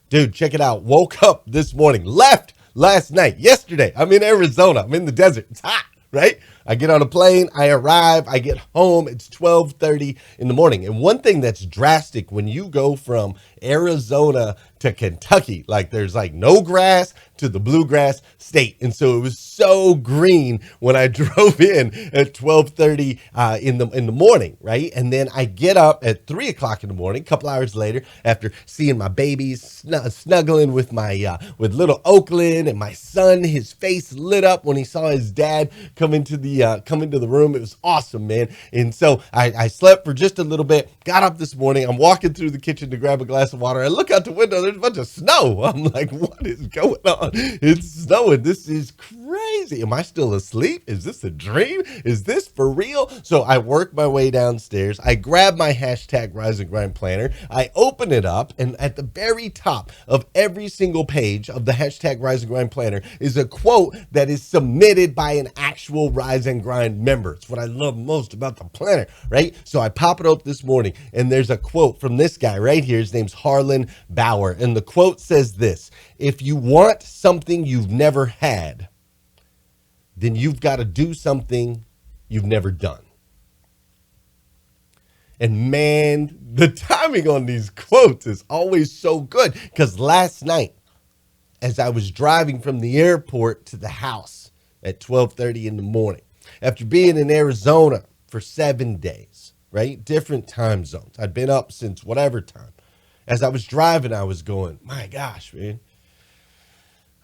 Dude, check it out. Woke up this morning, left last night, yesterday. I'm in Arizona. I'm in the desert. It's hot, right? I get on a plane, I arrive, I get home. It's 12:30 in the morning. And one thing that's drastic when you go from Arizona to Kentucky, like there's like no grass to the bluegrass state. And so it was so green when I drove in at 12:30 in the morning, right? And then I get up at 3 o'clock in the morning, a couple hours later, after seeing my babies snuggling with my with little Oakland, and my son, his face lit up when he saw his dad come into the room. It was awesome, man. And so I slept for just a little bit, got up this morning. I'm walking through the kitchen to grab a glass of water. I look out the window, there's a bunch of snow. I'm like, what is going on? It's snowing. This is crazy. Am I still asleep? Is this a dream? Is this for real? So I work my way downstairs. I grab my hashtag Rise and Grind planner. I open it up, and at the very top of every single page of the hashtag Rise and Grind planner is a quote that is submitted by an actual Rise and Grind member. It's what I love most about the planner, right? So I pop it up this morning, and there's a quote from this guy right here. His name's Harlan Bauer, and the quote says this: if you want something you've never had, then you've got to do something you've never done. And man, the timing on these quotes is always so good, because last night, as I was driving from the airport to the house at 12:30 in the morning, after being in Arizona for 7 days, right? Different time zones. I'd been up since whatever time. As I was driving, I was going, my gosh, man,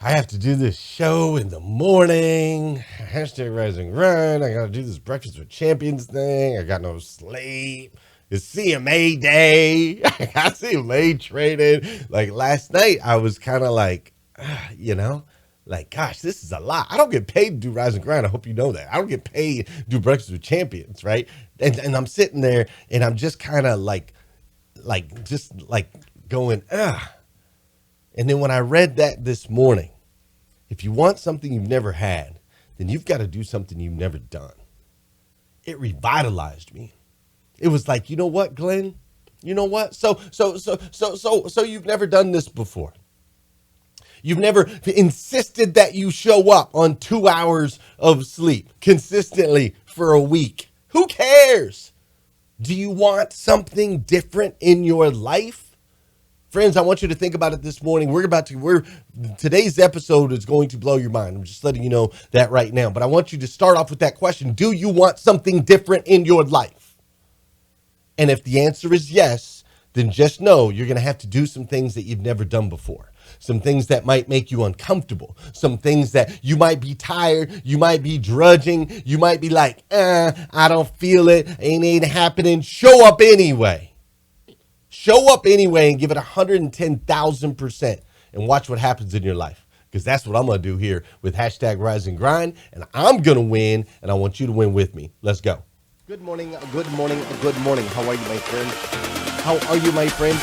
I have to do this show in the morning. Hashtag Rise and Grind. I got to do this Breakfast with Champions thing. I got no sleep. It's CMA day. I got CMA training. Like last night, I was kind of like, like, gosh, this is a lot. I don't get paid to do Rise and Grind. I hope you know that. I don't get paid to do Breakfast with Champions, right? And I'm sitting there, and I'm just kind of like going, ah. And then when I read that this morning, if you want something you've never had, then you've got to do something you've never done. It revitalized me. It was like, you know what, Glenn? You know what? So you've never done this before. You've never insisted that you show up on 2 hours of sleep consistently for a week. Who cares? Do you want something different in your life? Friends, I want you to think about it this morning. Today's episode is going to blow your mind. I'm just letting you know that right now. But I want you to start off with that question. Do you want something different in your life? And if the answer is yes, then just know you're going to have to do some things that you've never done before. Some things that might make you uncomfortable. Some things that you might be tired. You might be drudging. You might be like, I don't feel it. Ain't happening. Show up anyway. Show up anyway and give it 110,000% and watch what happens in your life. Because that's what I'm going to do here with hashtag Rise and Grind. And I'm going to win, and I want you to win with me. Let's go. Good morning, good morning, good morning. How are you, my friend? How are you, my friend?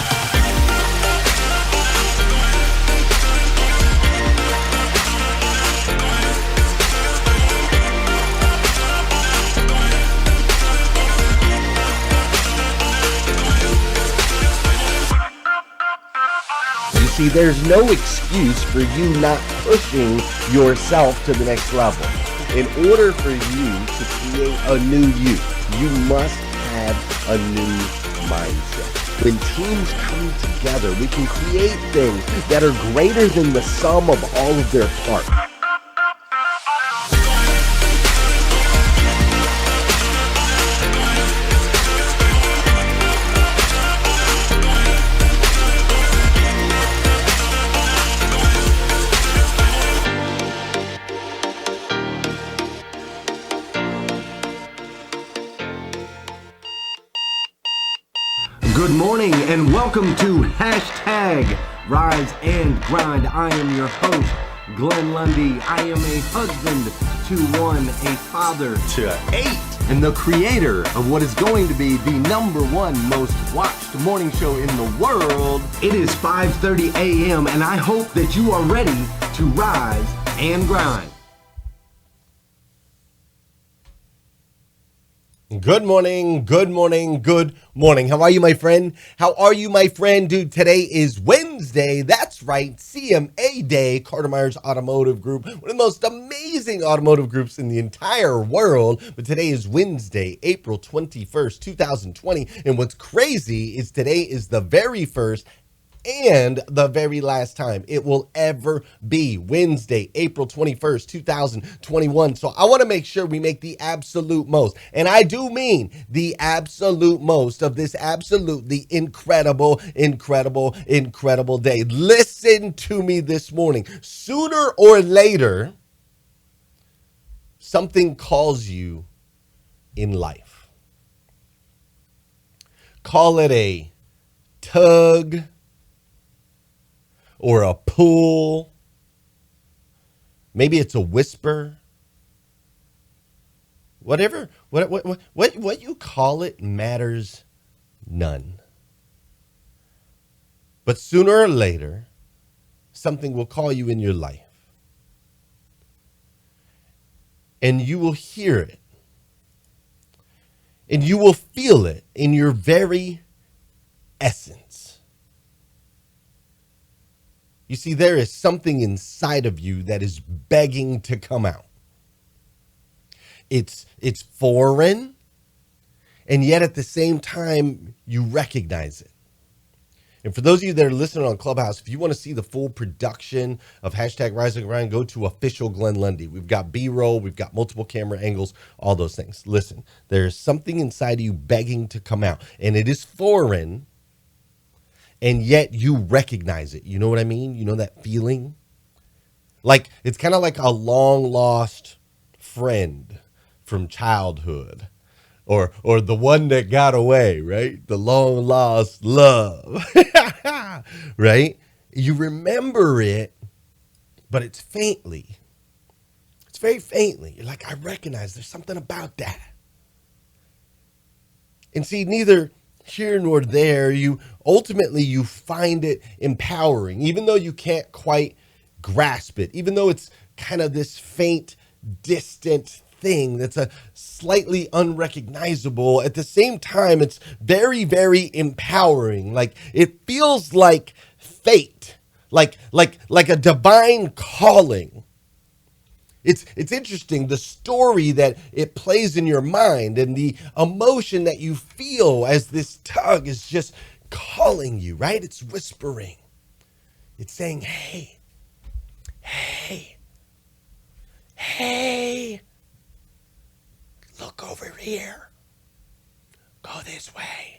See, there's no excuse for you not pushing yourself to the next level. In order for you to create a new you must have a new mindset. When teams come together, we can create things that are greater than the sum of all of their parts. Good morning and welcome to hashtag Rise and Grind. I am your host, Glenn Lundy. I am a husband to one, a father to 8, and the creator of what is going to be the #1 most watched morning show in the world. It is 5:30 a.m. and I hope that you are ready to rise and grind. Good morning, good morning, good morning. How are you, my friend? How are you, my friend? Dude, today is Wednesday. That's right, CMA Day, Carter Myers Automotive Group, one of the most amazing automotive groups in the entire world. But today is Wednesday, April 21st, 2020. And what's crazy is today is the very first and the very last time it will ever be Wednesday, April 21st, 2021. So I want to make sure we make the absolute most, and I do mean the absolute most of this absolutely incredible, incredible, incredible day. Listen to me this morning. Sooner or later, something calls you in life. Call it a tug, or a pull. Maybe it's a whisper. Whatever, what you call it matters none. But sooner or later, something will call you in your life. And you will hear it. And you will feel it in your very essence. You see, there is something inside of you that is begging to come out. It's foreign, and yet at the same time, you recognize it. And for those of you that are listening on Clubhouse, if you want to see the full production of hashtag Rise and Grind, go to official Glenn Lundy. We've got B-roll, we've got multiple camera angles, all those things. Listen, there's something inside of you begging to come out, and it is foreign, and yet you recognize it. You know what I mean? You know that feeling? Like, it's kind of like a long lost friend from childhood, or the one that got away, right? The long lost love, right? You remember it, but it's faintly. It's very faintly. You're like, I recognize there's something about that. And see, neither here nor there, you find it empowering, even though you can't quite grasp it, even though it's kind of this faint, distant thing that's a slightly unrecognizable. At the same time, it's very, very empowering. Like, it feels like fate, like a divine calling. It's interesting, the story that it plays in your mind and the emotion that you feel as this tug is just calling you, right? It's whispering. It's saying, hey, hey, hey, look over here. Go this way.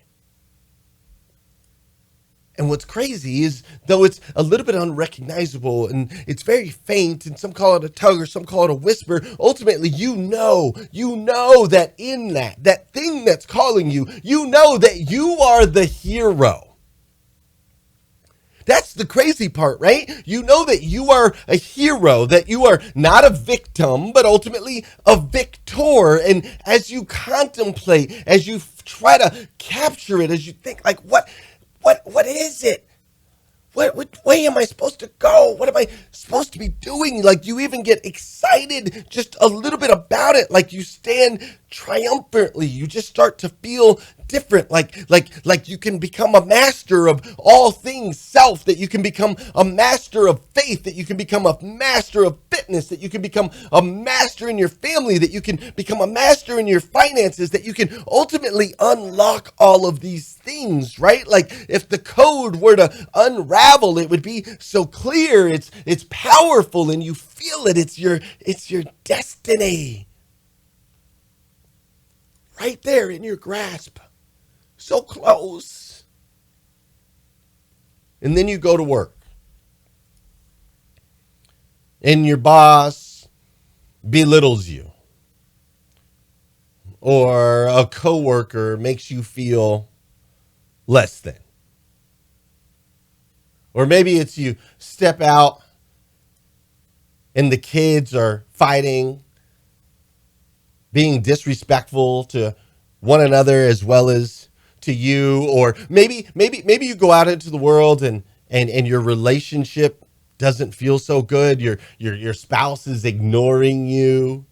And what's crazy is, though it's a little bit unrecognizable and it's very faint, and some call it a tug or some call it a whisper, ultimately you know that in that thing that's calling you, you know that you are the hero. That's the crazy part, right? You know that you are a hero, that you are not a victim, but ultimately a victor. And as you contemplate, as you try to capture it, as you think, like, what is it? What way am I supposed to go? What am I supposed to be doing? Like, you even get excited just a little bit about it. Like, you stand triumphantly. You just start to feel different. Like you can become a master of all things self, that you can become a master of faith, that you can become a master of fitness, that you can become a master in your family, that you can become a master in your finances, that you can ultimately unlock all of these things, right? Like, if the code were to unravel, it would be so clear. It's powerful, and you feel it. It's your destiny. Right there in your grasp. So close. And then you go to work. And your boss belittles you. Or a coworker makes you feel less than. Or maybe it's you step out and the kids are fighting, being disrespectful to one another as well as to you. Or maybe you go out into the world and your relationship doesn't feel so good. Your spouse is ignoring you.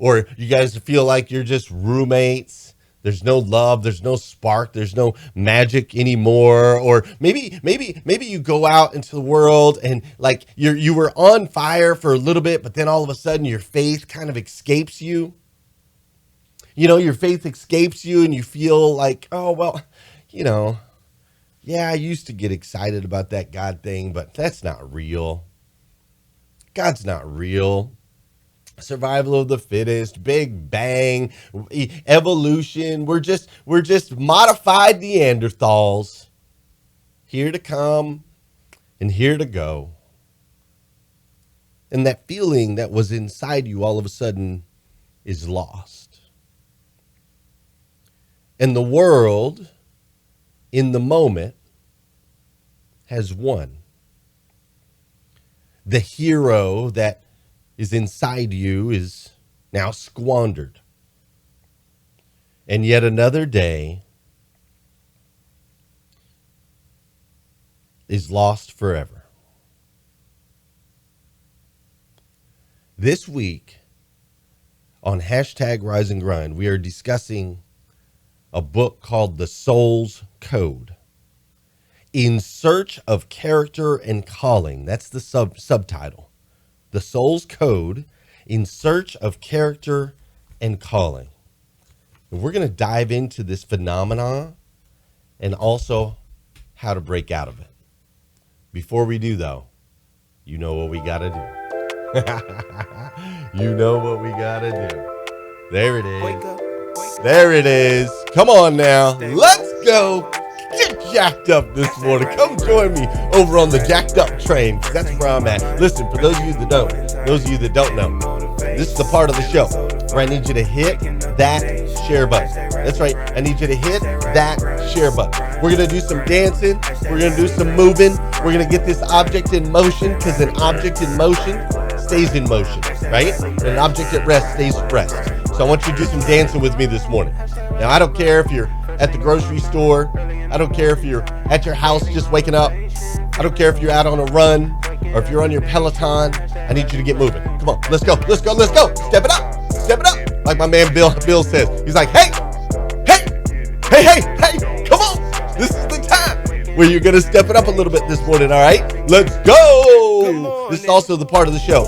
or you guys feel like you're just roommates. There's no love, there's no spark, there's no magic anymore. Or maybe you go out into the world and like you were on fire for a little bit, but then all of a sudden your faith kind of escapes you. You know, your faith escapes you and you feel like, oh, well, yeah, I used to get excited about that God thing, but that's not real. God's not real. Survival of the fittest, Big Bang, evolution. We're just modified Neanderthals, here to come and here to go. And that feeling that was inside you all of a sudden is lost. And the world, in the moment, has won. The hero that is inside you is now squandered. And yet another day is lost forever. This week on hashtag Rise and Grind, we are discussing a book called The Soul's Code. In Search of Character and Calling. That's the subtitle. The Soul's Code, In Search of Character and Calling. And we're going to dive into this phenomenon and also how to break out of it. Before we do, though, you know what we got to do. You know what we got to do. There it is. There it is. Come on now. Let's go. Get jacked up this morning. Come join me over on the jacked up train, because that's where I'm at. Listen, for those of you that don't know, this is the part of the show where I need you to hit that share button. That's right. I need you to hit that share button. We're going to do some dancing. We're going to do some moving. We're going to get this object in motion, because an object in motion stays in motion, right? And an object at rest stays at rest. So I want you to do some dancing with me this morning. Now, I don't care if you're at the grocery store. I don't care if you're at your house just waking up. I don't care if you're out on a run or if you're on your Peloton. I need you to get moving. Come on, let's go, let's go, let's go. Step it up, step it up. Like my man Bill says. He's like, hey, come on. This is the time where you're going to step it up a little bit this morning, all right? Let's go. This is also the part of the show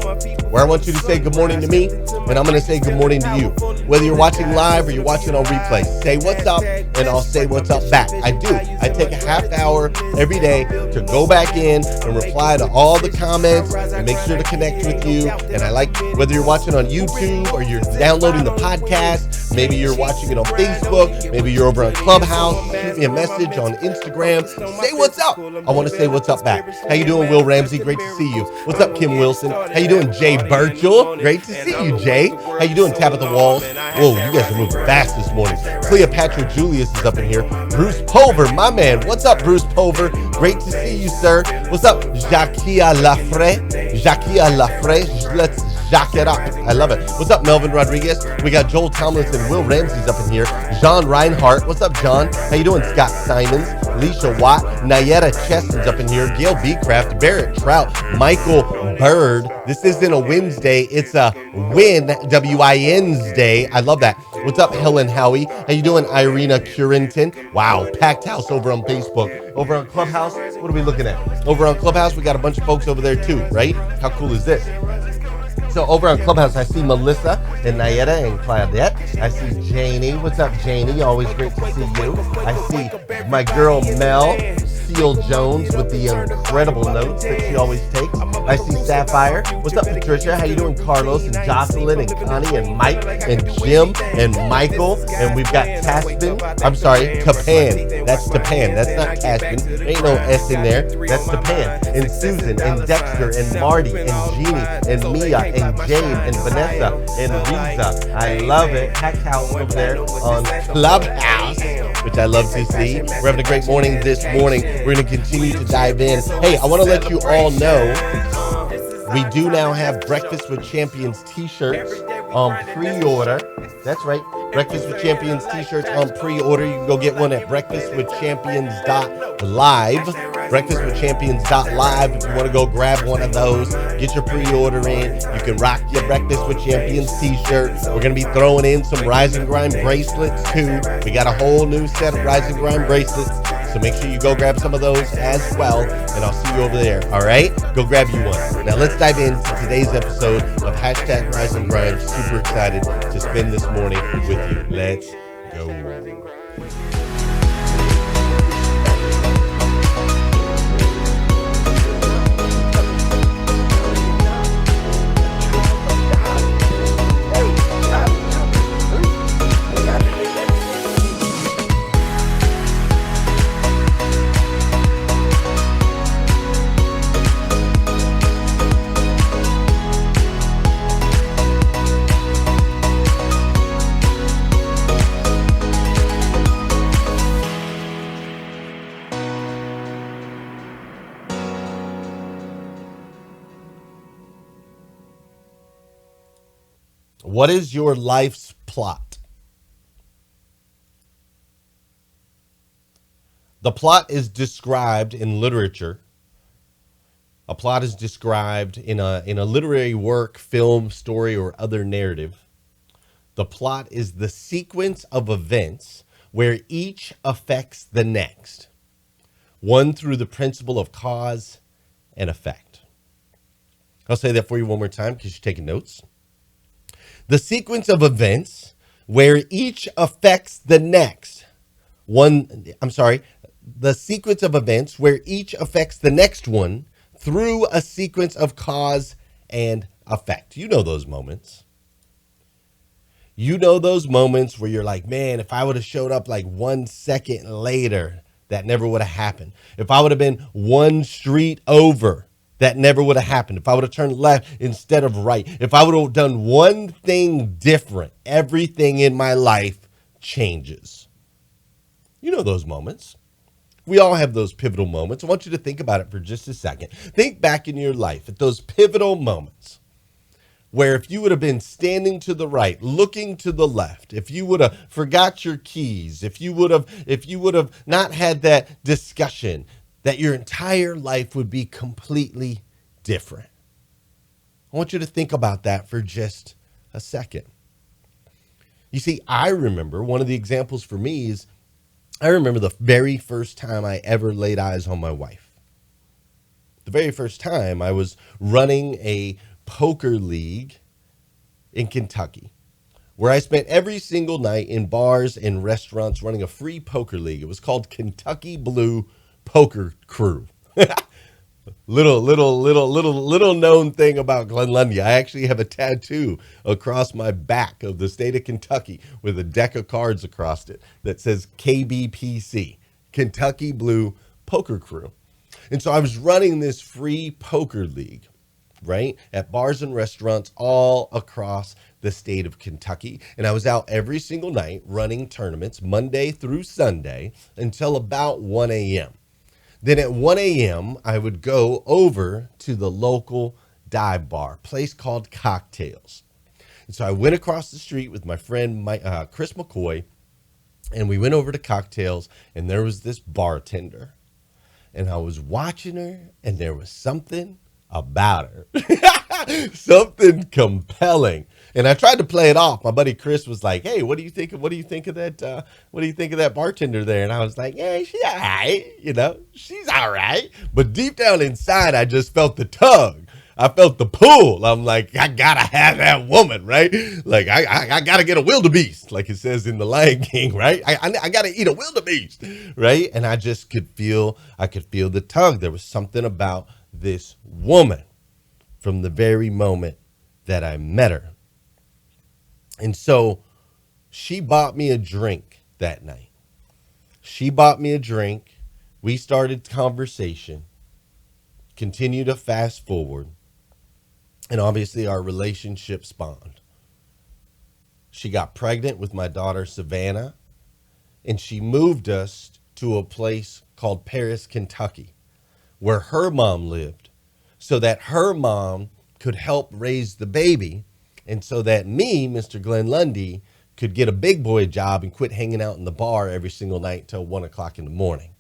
where I want you to say good morning to me, and I'm going to say good morning to you. Whether you're watching live or you're watching on replay, say what's up, and I'll say what's up back. I do. I take a half hour every day to go back in and reply to all the comments and make sure to connect with you. And I like, whether you're watching on YouTube or you're downloading the podcast, maybe you're watching it on Facebook, maybe you're over on Clubhouse, shoot me a message on Instagram. Say what's up. I want to say what's up back. How you doing, Will Ramsey? Great to see you. What's up, Kim Wilson? How you doing, Jay Burchell? Great to see you, Jay. How you doing, Tabitha Walls? Whoa, you guys are moving fast this morning. Cleopatra Julius is up in here. Bruce Pulver, my man. What's up, Bruce Pulver? Great to see you, sir. What's up, Jacquia Lafray? Let's jack it up. I love it. What's up, Melvin Rodriguez? We got Joel Tomlinson. Will Ramsey's up in here. John Reinhardt. What's up, John? How you doing, Scott Simons? Leisha Watt. Nayetta Cheston's up in here. Gail Beecraft. Barrett Trout. Michael Bird. This isn't a Wednesday. It's a win. W-I-N's day. I love that. What's up, Helen Howie? How you doing, Irina Curenton? Wow, packed house over on Facebook. Over on Clubhouse, what are we looking at? Over on Clubhouse, we got a bunch of folks over there too, right? How cool is this? So over on Clubhouse, I see Melissa and Nayetta and Claudette. I see Janie. What's up, Janie? Always great to see you. I see my girl Mel Seal Jones with the incredible notes that she always takes. I see Sapphire. What's up, Patricia? How you doing, Carlos and Jocelyn and Connie and Mike and Jim and Michael? And we've got Taspin. I'm sorry, Tapan. That's Tapan. That's not Taspin. There ain't no S in there. That's Tapan. And Susan and Dexter and Marty and Jeannie and Mia and Jane and Vanessa and Riza. I love it. Packed house over there on Clubhouse, which I love to see. We're having a great morning this morning. We're going to continue to dive in. Hey, I want to let you all know we do now have Breakfast with Champions t-shirts on pre-order. That's right. Breakfast with Champions t-shirts on pre-order. You can go get one at breakfastwithchampions.live. breakfastwithchampions.live. If you want to go grab one of those, get your pre-order in. You can rock your Breakfast with Champions t-shirt. We're going to be throwing in some Rise and Grind bracelets too. We got a whole new set of Rise and Grind bracelets. So make sure you go grab some of those as well, and I'll see you over there, all right? Go grab you one. Now let's dive into today's episode of Hashtag Rise and Grind. Super excited to spend this morning with you. Let's go. What is your life's plot? The plot is described in literature. A plot is described in a literary work, film, story, or other narrative. The plot is the sequence of events where each affects the next, one through the principle of cause and effect. I'll say that for you one more time because you're taking notes. The sequence of events where each affects the next. The sequence of events where each affects the next one through a sequence of cause and effect. You know those moments. You know those moments where you're like, man, if I would have showed up like 1 second later, that never would have happened. If I would have been one street over, that never would have happened. If I would have turned left instead of right, if I would have done one thing different, everything in my life changes. You know those moments. We all have those pivotal moments. I want you to think about it for just a second. Think back in your life at those pivotal moments where if you would have been standing to the right, looking to the left, if you would have forgot your keys, if you would have not had that discussion, that your entire life would be completely different. I want you to think about that for just a second. You see, I remember one of the examples for me is I remember the very first time I ever laid eyes on my wife. The very first time I was running a poker league in Kentucky, where I spent every single night in bars and restaurants running a free poker league. It was called Kentucky Blue Poker Crew. little known thing about Glenn Lundy. I actually have a tattoo across my back of the state of Kentucky with a deck of cards across it that says KBPC, Kentucky Blue Poker Crew. And so I was running this free poker league, right, at bars and restaurants all across the state of Kentucky. And I was out every single night running tournaments Monday through Sunday until about 1 a.m. Then at 1 a.m., I would go over to the local dive bar, place called Cocktails. And so I went across the street with my friend, Chris McCoy, and we went over to Cocktails, and there was this bartender. And I was watching her, and there was something about her. Something compelling. And I tried to play it off. My buddy Chris was like, "Hey, what do you think of that bartender there?" And I was like, "Yeah, she's all right. She's all right." But deep down inside, I just felt the tug. I felt the pull. I'm like, I gotta have that woman, right? Like I gotta get a wildebeest, like it says in the Lion King, right? I gotta eat a wildebeest, right? And I could feel the tug. There was something about this woman from the very moment that I met her. And so she bought me a drink that night. She bought me a drink. We started conversation, continue to fast forward, and obviously our relationship spawned. She got pregnant with my daughter, Savannah, and she moved us to a place called Paris, Kentucky, where her mom lived, so that her mom could help raise the baby, and so that me, Mr. Glenn Lundy, could get a big boy job and quit hanging out in the bar every single night till 1 o'clock in the morning.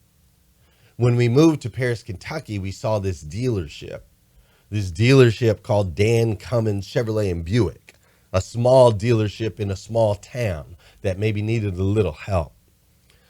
When we moved to Paris, Kentucky, we saw this dealership called Dan Cummins Chevrolet and Buick, a small dealership in a small town that maybe needed a little help.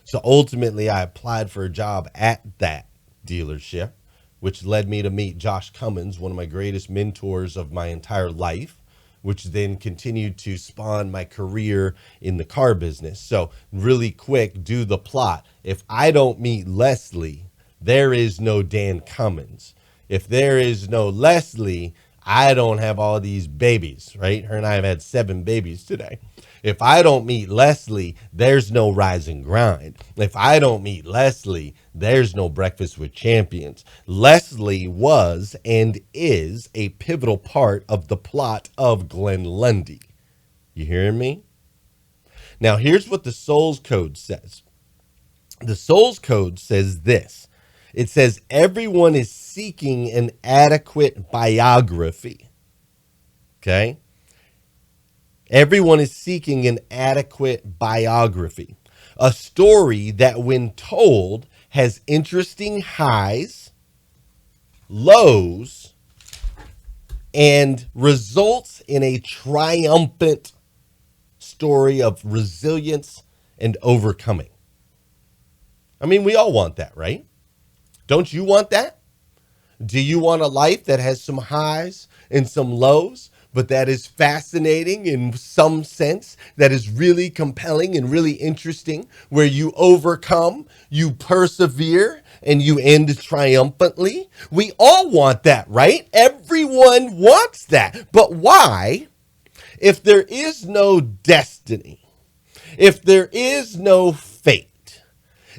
So ultimately, I applied for a job at that dealership, which led me to meet Josh Cummins, one of my greatest mentors of my entire life, which then continued to spawn my career in the car business. So really quick, do the plot. If I don't meet Leslie, there is no Dan Cummins. If there is no Leslie, I don't have all these babies, right? Her and I have had 7 babies today. If I don't meet Leslie, there's no Rise and Grind. If I don't meet Leslie, there's no Breakfast with Champions. Leslie was and is a pivotal part of the plot of Glenn Lundy. You hearing me? Now, here's what the Soul's Code says. The Soul's Code says this. It says everyone is seeking an adequate biography. Okay? Everyone is seeking an adequate biography. A story that, when told, has interesting highs, lows, and results in a triumphant story of resilience and overcoming. I mean, we all want that, right? Don't you want that? Do you want a life that has some highs and some lows, but that is fascinating in some sense, that is really compelling and really interesting, where you overcome, you persevere, and you end triumphantly? We all want that, right? Everyone wants that. But why, if there is no destiny, if there is no fate,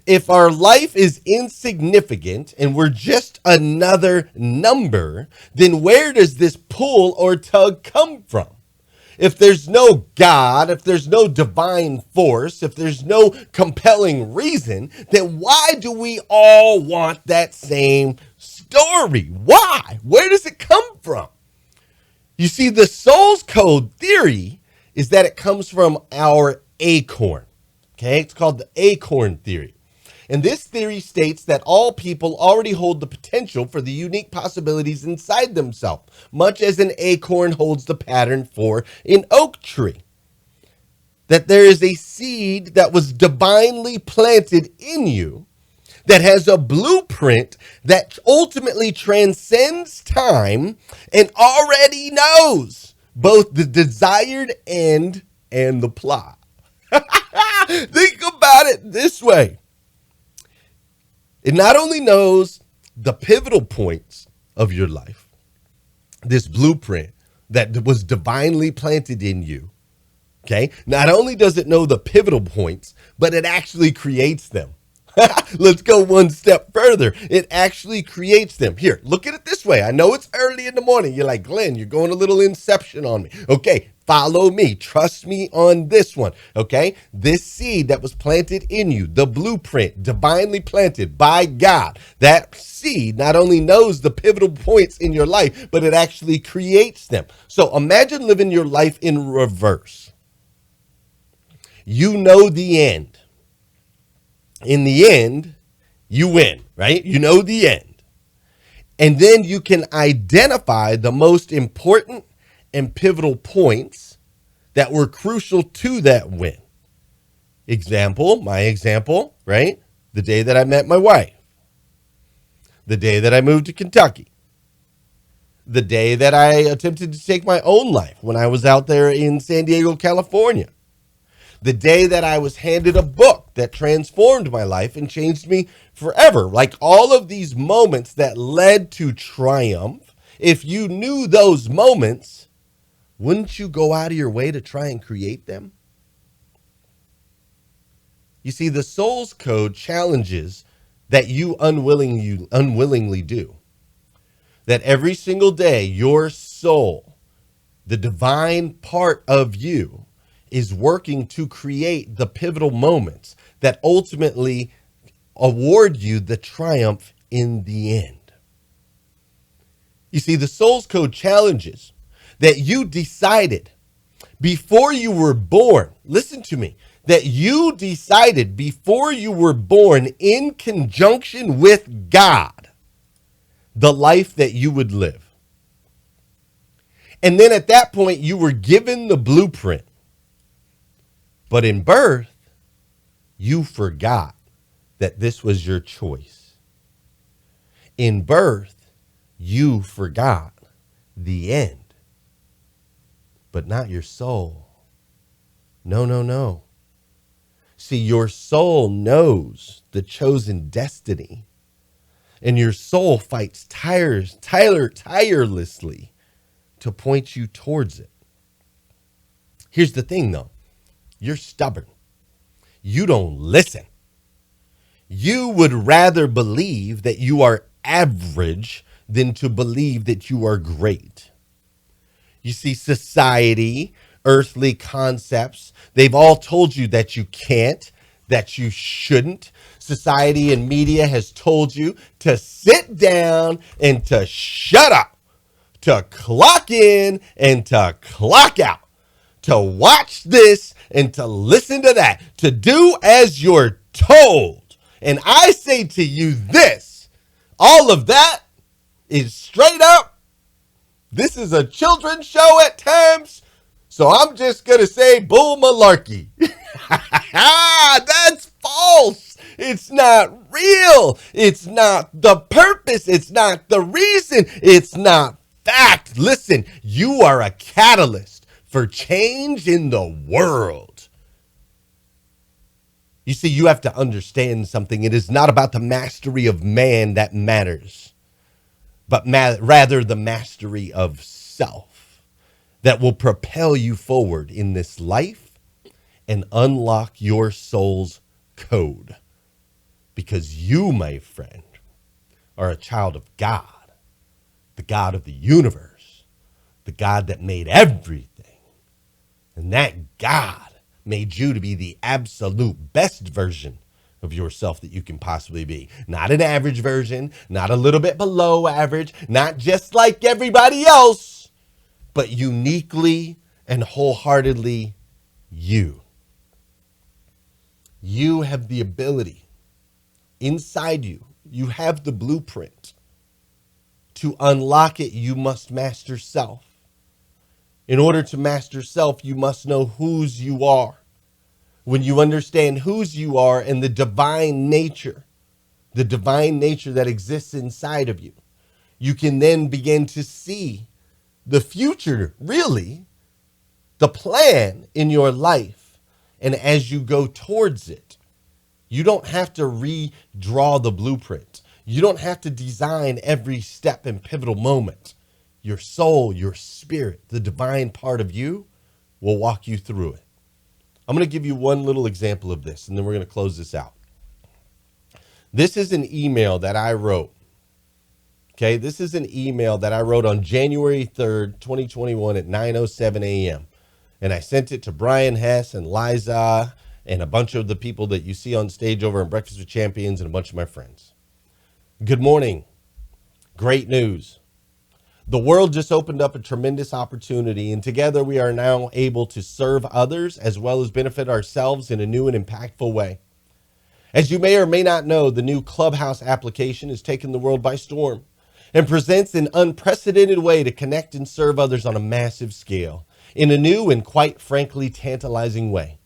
if our life is insignificant and we're just another number, then where does this pull or tug come from? If there's no God, if there's no divine force, if there's no compelling reason, then why do we all want that same story? Why? Where does it come from? You see, the Soul's Code theory is that it comes from our acorn. Okay, it's called the acorn theory. And this theory states that all people already hold the potential for the unique possibilities inside themselves, much as an acorn holds the pattern for an oak tree. That there is a seed that was divinely planted in you that has a blueprint that ultimately transcends time and already knows both the desired end and the plot. Think about it this way. It not only knows the pivotal points of your life, this blueprint that was divinely planted in you, okay? Not only does it know the pivotal points, but it actually creates them. Let's go one step further. It actually creates them. Here, look at it this way. I know it's early in the morning. You're like, Glenn, you're going a little inception on me. Okay, follow me. Trust me on this one. Okay, this seed that was planted in you, the blueprint divinely planted by God, that seed not only knows the pivotal points in your life, but it actually creates them. So imagine living your life in reverse. You know the end. In the end, you win, right? You know the end. And then you can identify the most important and pivotal points that were crucial to that win. My example, right? The day that I met my wife. The day that I moved to Kentucky. The day that I attempted to take my own life when I was out there in San Diego, California. The day that I was handed a book that transformed my life and changed me forever. Like all of these moments that led to triumph, if you knew those moments, wouldn't you go out of your way to try and create them? You see, the Soul's Code challenges that you unwillingly do. That every single day, your soul, the divine part of you, is working to create the pivotal moments that ultimately award you the triumph in the end. You see, the Soul's Code challenges that you decided before you were born, listen to me, that you decided before you were born in conjunction with God the life that you would live. And then at that point, you were given the blueprint. But in birth, you forgot that this was your choice. In birth, you forgot the end, but not your soul. No, no, no. See, your soul knows the chosen destiny, and your soul fights tirelessly to point you towards it. Here's the thing, though. You're stubborn. You don't listen. You would rather believe that you are average than to believe that you are great. You see, society, earthly concepts, they've all told you that you can't, that you shouldn't. Society and media has told you to sit down and to shut up, to clock in and to clock out, to watch this and to listen to that, to do as you're told. And I say to you this, all of that is straight up. This is a children's show at times, so I'm just going to say bull malarkey. That's false. It's not real. It's not the purpose. It's not the reason. It's not fact. Listen, you are a catalyst for change in the world. You see, you have to understand something. It is not about the mastery of man that matters, but rather the mastery of self that will propel you forward in this life and unlock your soul's code. Because you, my friend, are a child of God, the God of the universe, the God that made everything. And that God made you to be the absolute best version of yourself that you can possibly be. Not an average version, not a little bit below average, not just like everybody else, but uniquely and wholeheartedly you. You have the ability inside you. You have the blueprint. To unlock it, you must master self. In order to master self, you must know whose you are. When you understand whose you are and the divine nature that exists inside of you, you can then begin to see the future, really, the plan in your life. And as you go towards it, you don't have to redraw the blueprint. You don't have to design every step and pivotal moment. Your soul, your spirit, the divine part of you will walk you through it. I'm going to give you one little example of this, and then we're going to close this out. This is an email that I wrote. Okay, this is an email that I wrote on January 3rd, 2021 at 9:07 a.m. And I sent it to Brian Hess and Liza and a bunch of the people that you see on stage over in Breakfast with Champions and a bunch of my friends. Good morning. Great news. The world just opened up a tremendous opportunity, and together we are now able to serve others as well as benefit ourselves in a new and impactful way. As you may or may not know, the new Clubhouse application has taken the world by storm and presents an unprecedented way to connect and serve others on a massive scale in a new and quite frankly tantalizing way.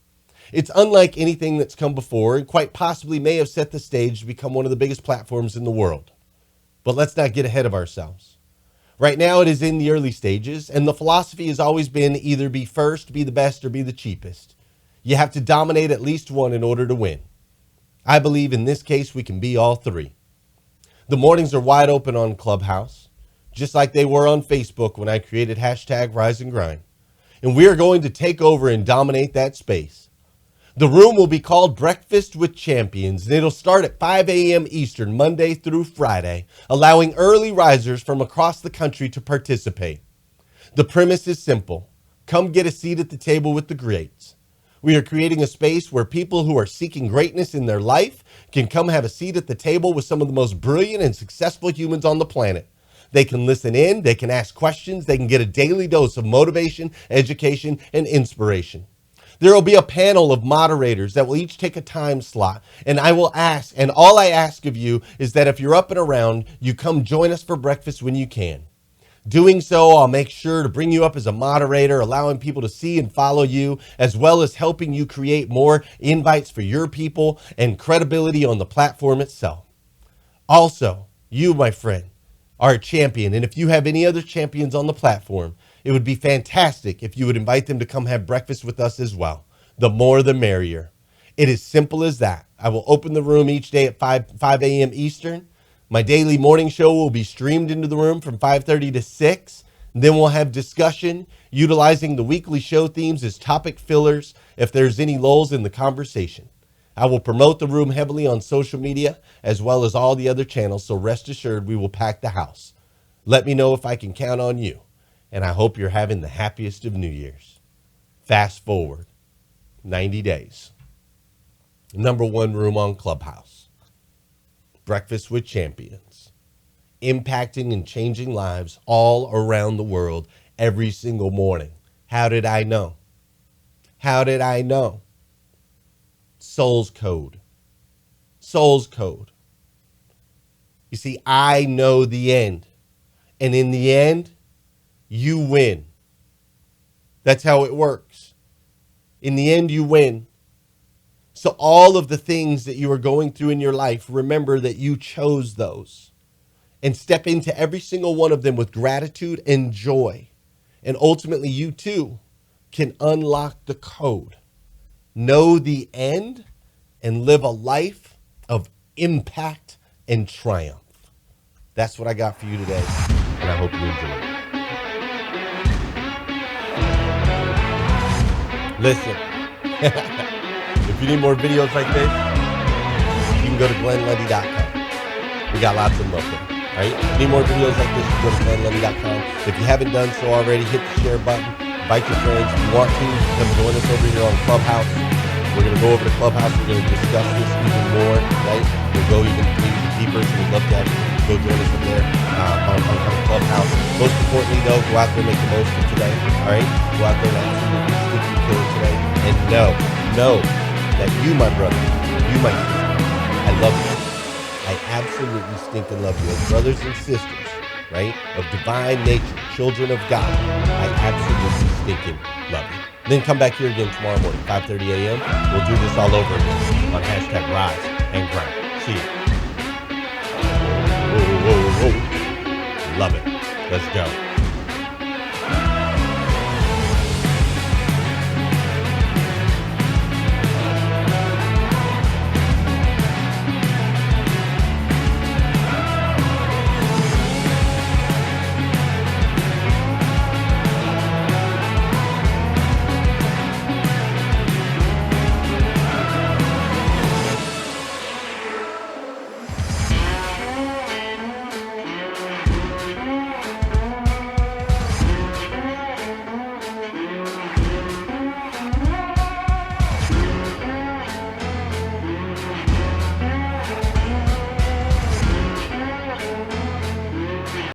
It's unlike anything that's come before and quite possibly may have set the stage to become one of the biggest platforms in the world. But let's not get ahead of ourselves. Right now it is in the early stages, and the philosophy has always been either be first, be the best, or be the cheapest. You have to dominate at least one in order to win. I believe in this case we can be all three. The mornings are wide open on Clubhouse, just like they were on Facebook when I created #RiseAndGrind. And we are going to take over and dominate that space. The room will be called Breakfast with Champions, and it'll start at 5 a.m. Eastern, Monday through Friday, allowing early risers from across the country to participate. The premise is simple. Come get a seat at the table with the greats. We are creating a space where people who are seeking greatness in their life can come have a seat at the table with some of the most brilliant and successful humans on the planet. They can listen in, they can ask questions, they can get a daily dose of motivation, education, and inspiration. There will be a panel of moderators that will each take a time slot. And I will ask, and all I ask of you is that if you're up and around, you come join us for breakfast when you can. Doing so, I'll make sure to bring you up as a moderator, allowing people to see and follow you, as well as helping you create more invites for your people and credibility on the platform itself. Also, you, my friend, are a champion. And if you have any other champions on the platform, it would be fantastic if you would invite them to come have breakfast with us as well. The more, the merrier. It is simple as that. I will open the room each day at 5 a.m. Eastern. My daily morning show will be streamed into the room from 5:30 to 6. Then we'll have discussion utilizing the weekly show themes as topic fillers if there's any lulls in the conversation. I will promote the room heavily on social media as well as all the other channels, so rest assured we will pack the house. Let me know if I can count on you, and I hope you're having the happiest of New Year's. Fast forward 90 days. #1 room on Clubhouse. Breakfast with Champions, impacting and changing lives all around the world every single morning. How did I know? How did I know? Soul's code. Soul's code. You see, I know the end. And in the end, you win. That's how it works. In the end, you win. So all of the things that you are going through in your life, remember that you chose those. And step into every single one of them with gratitude and joy. And ultimately, you too can unlock the code. Know the end and live a life of impact and triumph. That's what I got for you today, and I hope you enjoy it. Listen. If you need more videos like this, you can go to GlennLundy.com. We got lots of them up there. All right? If you need more videos like this, you can go to GlennLundy.com. If you haven't done so already, hit the share button. Invite your friends. If you want to, come join us over here on Clubhouse. We're going to go over to Clubhouse. We're going to discuss this even more, right? We'll go even deeper, so we'd love to have you go join us up there on Clubhouse. Most importantly, though, go out there and make the most of today. All right? Go out there and absolutely sticky kill it today. And know that you, my brother, you, my sister, I love you. I absolutely stinking love you. As brothers and sisters, right, of divine nature, children of God, I absolutely stinking love you. Then come back here again tomorrow morning, 5:30 a.m. We'll do this all over again on #RiseAndGrind. See you. Whoa. Love it. Let's go.